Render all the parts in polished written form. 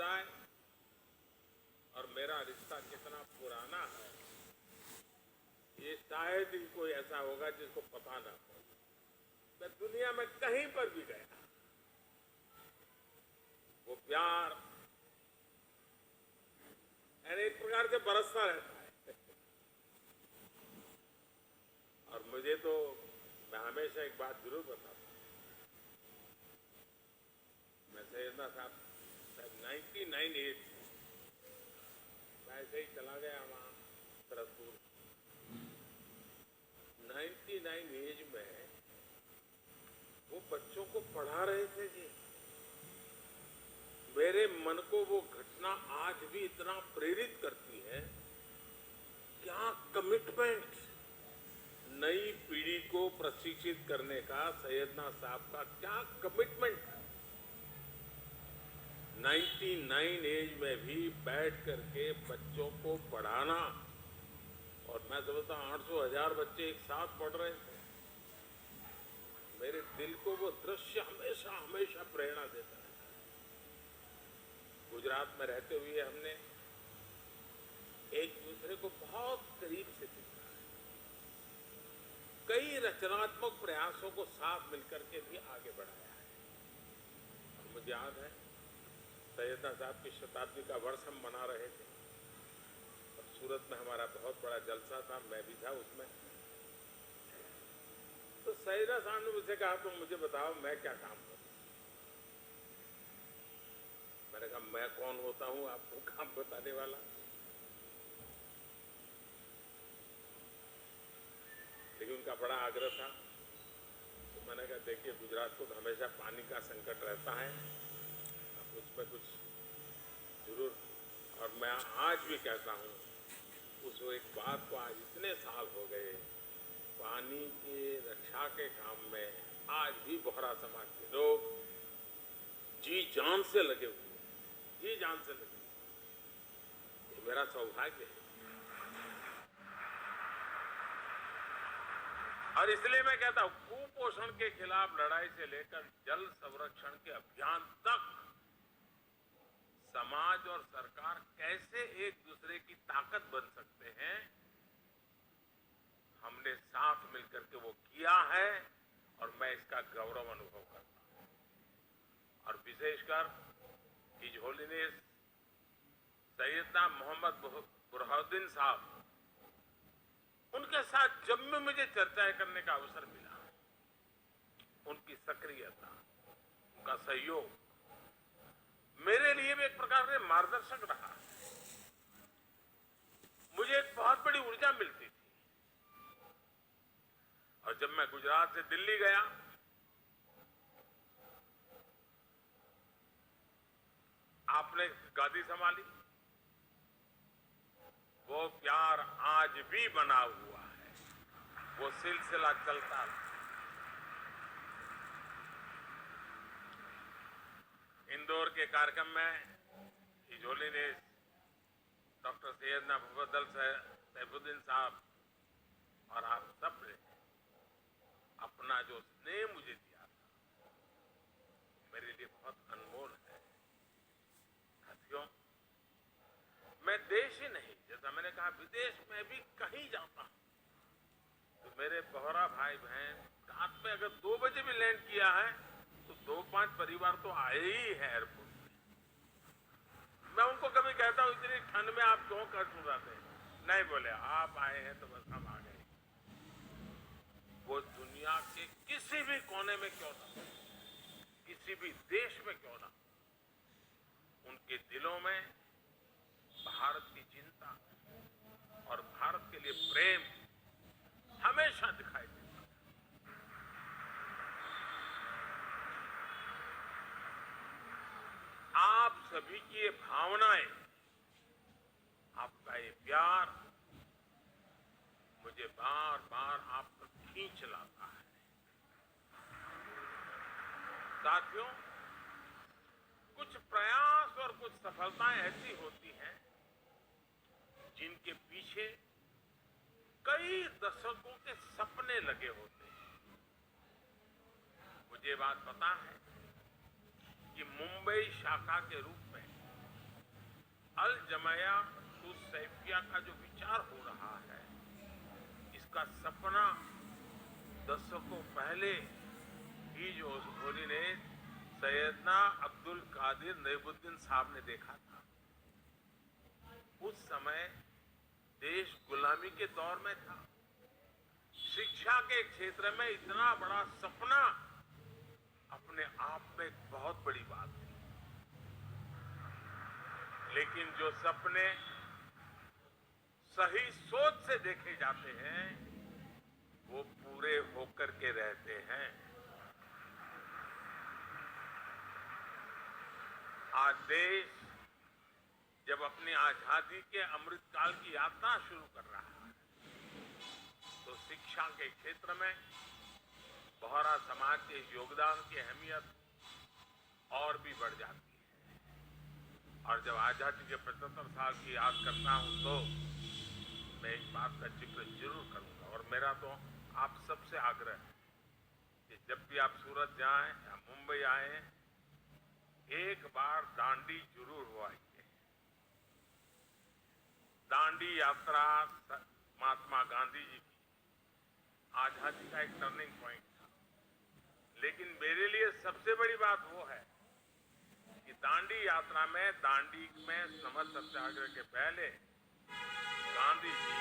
समुदाय और मेरा रिश्ता कितना पुराना है, ये शायद ही कोई ऐसा होगा जिसको पता ना हो। मैं दुनिया में कहीं पर भी गया, वो प्यार यानी एक प्रकार से बरसता रहता है। और मुझे तो, मैं हमेशा एक बात जरूर बताता हूँ, मैं सैयदना साहब 1998 मैं ऐसे ही चला गया वहाँ सरसपुर। 99 एज में वो बच्चों को पढ़ा रहे थे जी। मेरे मन को वो घटना आज भी इतना प्रेरित करती है। क्या कमिटमेंट, नई पीढ़ी को प्रशिक्षित करने का सैयदना साहब का क्या कमिटमेंट है। 99 एज में भी बैठ करके बच्चों को पढ़ाना, और मैं समझता हूँ 800,000 बच्चे एक साथ पढ़ रहे थे। मेरे दिल को वो दृश्य हमेशा हमेशा प्रेरणा देता है। गुजरात में रहते हुए हमने एक दूसरे को बहुत करीब से देखा है। कई रचनात्मक प्रयासों को साथ मिलकर के भी आगे बढ़ाया है। और मुझे याद है सैयदना साहब की शताब्दी का वर्ष हम मना रहे थे और सूरत में हमारा बहुत बड़ा जलसा था, मैं भी था उसमें। तो सैयदना साहब ने मुझसे कहा, तुम मुझे बताओ मैं क्या काम करूं। मैंने कहा मैं कौन होता हूं आपको काम बताने वाला। लेकिन उनका बड़ा आग्रह था। तो मैंने कहा देखिए, गुजरात को तो हमेशा पानी का संकट रहता है, अब उसमें कुछ जरूर, और मैं आज भी कहता हूं उस एक बात को, आज इतने साल हो गए, पानी के रक्षा के काम में आज भी बोहरा समाज के लोग जी जान से लगे हुए, जी जान से लगे। ये मेरा सौभाग्य है। और इसलिए मैं कहता हूं, कुपोषण के खिलाफ लड़ाई से लेकर जल संरक्षण के अभियान तक समाज और सरकार कैसे एक दूसरे की ताकत बन सकते हैं, हमने साथ मिलकर के वो किया है और मैं इसका गौरव अनुभव करता हूं। और विशेषकर हिज होलीनेस सैयदना मोहम्मद बुरहानुद्दीन साहब, उनके साथ जब भी मुझे चर्चाएं करने का अवसर मिला, उनकी सक्रियता, उनका सहयोग मेरे लिए भी एक प्रकार से मार्गदर्शक रहा। मुझे एक बहुत बड़ी ऊर्जा मिलती थी। और जब मैं गुजरात से दिल्ली गया, आपने गादी संभाली, वो प्यार आज भी बना हुआ है, वो सिलसिला चलता है। इंदौर के कार्यक्रम में his holiness doctor Syedna Mufaddal Saifuddin साहब और आप सब ने अपना जो स्नेह मुझे दिया था, मेरे लिए बहुत अनमोल है। साथियों, मैं देश ही नहीं, जैसा मैंने कहा, विदेश में भी कहीं जाता हूं तो मेरे बोहरा भाई बहन रात में अगर 2 बजे भी लैंड किया है तो 2-5 परिवार तो आए ही है एयरपोर्ट में। मैं उनको कभी कहता हूं, इतनी ठंड में आप क्यों कष्ट उठाते हैं? नहीं, बोले आप आए हैं तो बस हम आ गए। वो दुनिया के किसी भी कोने में क्यों ना, किसी भी देश में क्यों ना, उनके दिलों में भारत की चिंता और भारत के लिए प्रेम हमेशा दिखाई देता है। आप सभी की ये भावनाएं, आपका ये प्यार मुझे बार बार आप तक खींच लाता है। साथियों, कुछ प्रयास और कुछ सफलताएं ऐसी होती हैं जिनके पीछे कई दशकों के सपने लगे होते हैं। मुझे बात पता है कि मुंबई शाखा के रूप में अल जमाया टू सैफिया का जो विचार हो रहा है, इसका सपना दशकों पहले ही जो होली ने सैयदना अब्दुल कादिर नईमुद्दीन साहब ने देखा था। उस समय देश गुलामी के दौर में था। शिक्षा के क्षेत्र में इतना बड़ा सपना अपने आप में एक बहुत बड़ी बात थी। लेकिन जो सपने सही सोच से देखे जाते हैं वो पूरे होकर के रहते हैं। आज देश जब अपनी आजादी के अमृतकाल की यात्रा शुरू कर रहा है तो शिक्षा के क्षेत्र में बोहरा समाज के योगदान की अहमियत और भी बढ़ जाती है। और जब आजादी के 75 साल की याद करता हूं तो मैं एक बात का जिक्र जरूर करूंगा, और मेरा तो आप सबसे आग्रह है कि जब भी आप सूरत जाएं या मुंबई आए, एक बार दांडी जरूर हो आइए। दांडी यात्रा महात्मा गांधी जी की आजादी का एक टर्निंग पॉइंट था। लेकिन मेरे लिए सबसे बड़ी बात वो है कि दांडी यात्रा में, दांडी में समर सत्याग्रह के पहले गांधी जी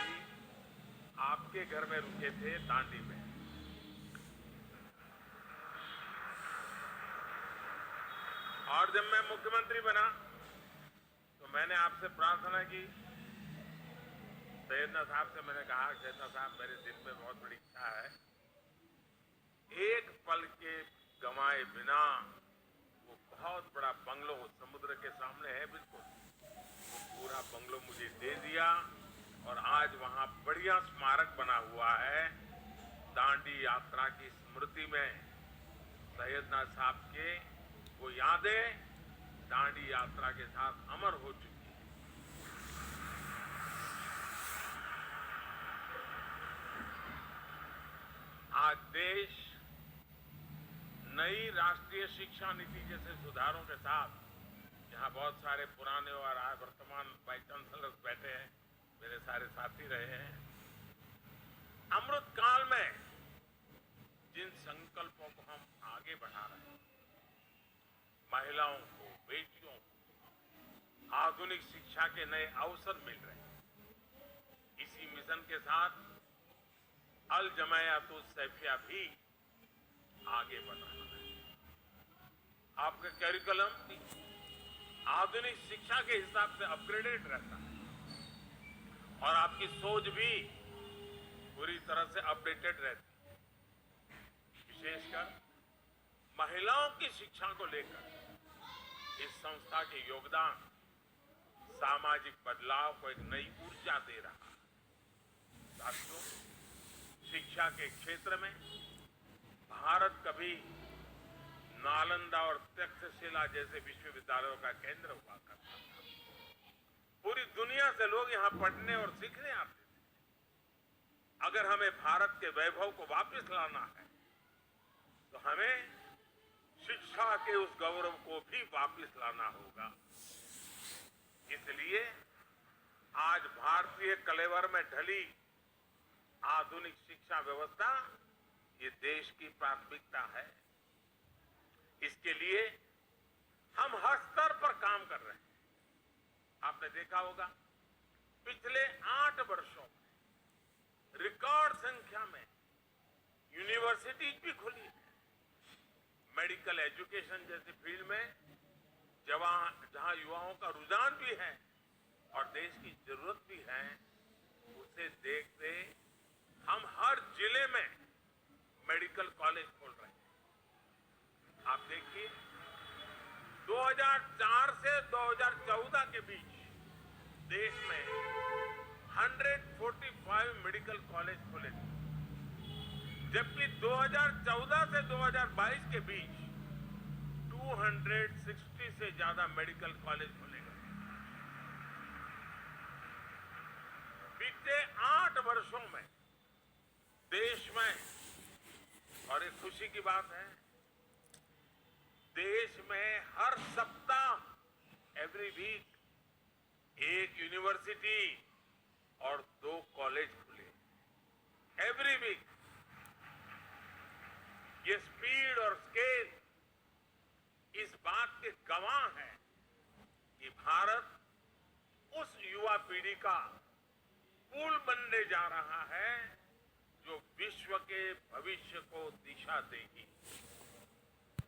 आपके घर में रुके थे दांडी में। और जब मैं मुख्यमंत्री बना तो मैंने आपसे प्रार्थना की, सैयदना साहब से मैंने कहा, सैयदना साहब मेरे दिल में बहुत बड़ी इच्छा है, एक पल के गंवाए बिना वो बहुत बड़ा बंगलो समुद्र के सामने है बिल्कुल, वो पूरा बंगलो मुझे दे दिया और आज वहां बढ़िया स्मारक बना हुआ है। दांडी यात्रा की स्मृति में सैयदना साहब के वो यादें दांडी यात्रा के साथ अमर हो चुकी है। आज देश नई राष्ट्रीय शिक्षा नीति जैसे सुधारों के साथ, जहां बहुत सारे पुराने और वर्तमान वाइस चांसलर्स बैठे हैं, मेरे सारे साथी रहे हैं, अमृत काल में जिन संकल्पों को हम आगे बढ़ा रहे हैं, महिलाओं को, बेटियों को आधुनिक शिक्षा के नए अवसर मिल रहे हैं। इसी मिशन के साथ अल जमायातुस सैफिया भी आगे बढ़ रहा है। आपका करिकुलम आधुनिक शिक्षा के हिसाब से अपग्रेडेड रहता है और आपकी सोच भी पूरी तरह से अपडेटेड रहती है। विशेषकर महिलाओं की शिक्षा को लेकर इस संस्था के योगदान सामाजिक बदलाव को एक नई ऊर्जा दे रहा है। साथियों, शिक्षा के क्षेत्र में भारत कभी नालंदा और तक्षशिला जैसे विश्वविद्यालयों का केंद्र हुआ करता था। पूरी दुनिया से लोग यहां पढ़ने और सीखने आते थे। अगर हमें भारत के वैभव को वापस लाना है तो हमें शिक्षा के उस गौरव को भी वापस लाना होगा। इसलिए आज भारतीय कलेवर में ढली आधुनिक शिक्षा व्यवस्था ये देश की प्राथमिकता है। इसके लिए हम हर स्तर पर काम कर रहे हैं। आपने देखा होगा पिछले 8 वर्षों में रिकॉर्ड संख्या में यूनिवर्सिटीज भी खुली है। मेडिकल एजुकेशन जैसी फील्ड में जहां युवाओं का रुझान भी है और देश की जरूरत भी है, उसे देखते हम हर जिले में मेडिकल कॉलेज खोल रहे हैं। आप देखिए 2004 से 2014 के बीच देश में 145 मेडिकल कॉलेज खुले थे, जबकि 2014 से 2022 के बीच 260 से ज्यादा मेडिकल कॉलेज खोले गए। बीते 8 वर्षों में देश में, और एक खुशी की बात है, देश में हर सप्ताह, एवरी वीक एक यूनिवर्सिटी और 2 कॉलेज खुले एवरी वीक। ये स्पीड और स्केल इस बात के गवाह हैं कि भारत उस युवा पीढ़ी का पुल बनने जा रहा है जो विश्व के भविष्य को दिशा देगी।